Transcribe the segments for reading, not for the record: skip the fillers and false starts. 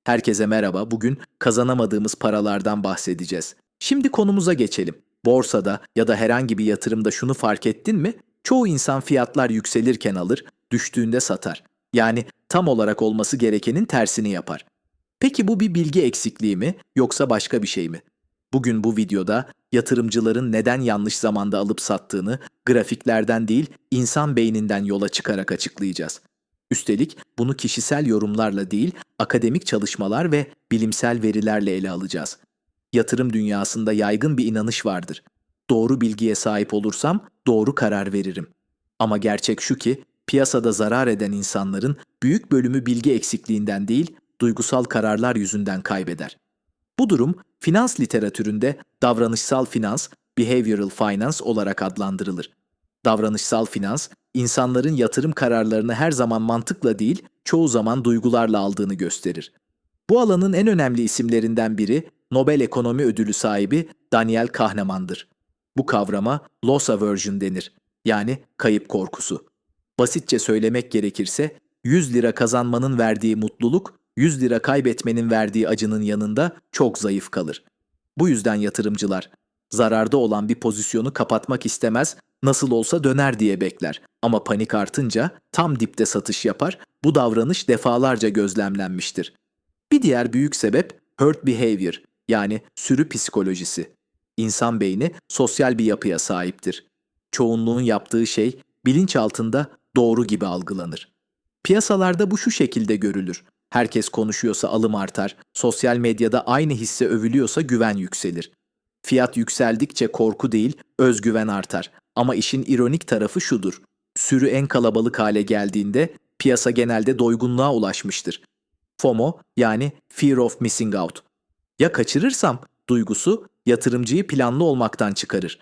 Herkese merhaba. Bugün kazanamadığımız paralardan bahsedeceğiz. Şimdi konumuza geçelim. Borsada ya da herhangi bir yatırımda şunu fark ettin mi? Çoğu insan fiyatlar yükselirken alır, düştüğünde satar. Yani tam olarak olması gerekenin tersini yapar. Peki bu bir bilgi eksikliği mi yoksa başka bir şey mi? Bugün bu videoda yatırımcıların neden yanlış zamanda alıp sattığını grafiklerden değil, insan beyninden yola çıkarak açıklayacağız. Üstelik bunu kişisel yorumlarla değil, akademik çalışmalar ve bilimsel verilerle ele alacağız. Yatırım dünyasında yaygın bir inanış vardır. Doğru bilgiye sahip olursam doğru karar veririm. Ama gerçek şu ki, piyasada zarar eden insanların büyük bölümü bilgi eksikliğinden değil, duygusal kararlar yüzünden kaybeder. Bu durum, finans literatüründe davranışsal finans, behavioral finance olarak adlandırılır. Davranışsal finans, insanların yatırım kararlarını her zaman mantıkla değil, çoğu zaman duygularla aldığını gösterir. Bu alanın en önemli isimlerinden biri, Nobel Ekonomi Ödülü sahibi Daniel Kahneman'dır. Bu kavrama loss aversion denir, yani kayıp korkusu. Basitçe söylemek gerekirse, 100 lira kazanmanın verdiği mutluluk, 100 lira kaybetmenin verdiği acının yanında çok zayıf kalır. Bu yüzden yatırımcılar, zararda olan bir pozisyonu kapatmak istemez, nasıl olsa döner diye bekler. Ama panik artınca tam dipte satış yapar, bu davranış defalarca gözlemlenmiştir. Bir diğer büyük sebep herd behavior, yani sürü psikolojisi. İnsan beyni sosyal bir yapıya sahiptir. Çoğunluğun yaptığı şey bilinçaltında doğru gibi algılanır. Piyasalarda bu şu şekilde görülür. Herkes konuşuyorsa alım artar, sosyal medyada aynı hisse övülüyorsa güven yükselir. Fiyat yükseldikçe korku değil, özgüven artar. Ama işin ironik tarafı şudur. Sürü en kalabalık hale geldiğinde piyasa genelde doygunluğa ulaşmıştır. FOMO, yani Fear of Missing Out. Ya kaçırırsam duygusu yatırımcıyı planlı olmaktan çıkarır.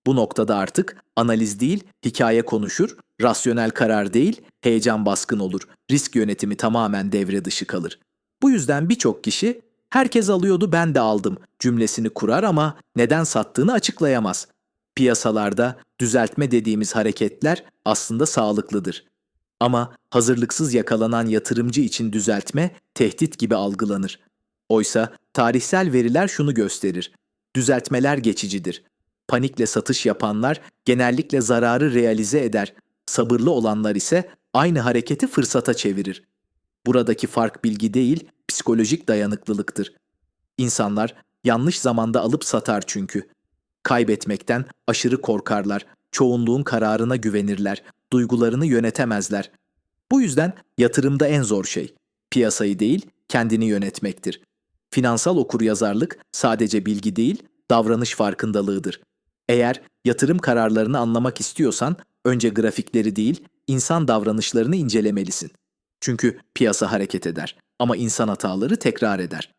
Bu noktada artık analiz değil, hikaye konuşur, rasyonel karar değil, heyecan baskın olur, risk yönetimi tamamen devre dışı kalır. Bu yüzden birçok kişi "herkes alıyordu ben de aldım" cümlesini kurar ama neden sattığını açıklayamaz. Piyasalarda düzeltme dediğimiz hareketler aslında sağlıklıdır. Ama hazırlıksız yakalanan yatırımcı için düzeltme tehdit gibi algılanır. Oysa tarihsel veriler şunu gösterir. Düzeltmeler geçicidir. Panikle satış yapanlar genellikle zararı realize eder. Sabırlı olanlar ise aynı hareketi fırsata çevirir. Buradaki fark bilgi değil, psikolojik dayanıklılıktır. İnsanlar yanlış zamanda alıp satar çünkü. Kaybetmekten aşırı korkarlar, çoğunluğun kararına güvenirler, duygularını yönetemezler. Bu yüzden yatırımda en zor şey, piyasayı değil, kendini yönetmektir. Finansal okuryazarlık sadece bilgi değil, davranış farkındalığıdır. Eğer yatırım kararlarını anlamak istiyorsan, önce grafikleri değil, insan davranışlarını incelemelisin. Çünkü piyasa hareket eder ama insan hataları tekrar eder.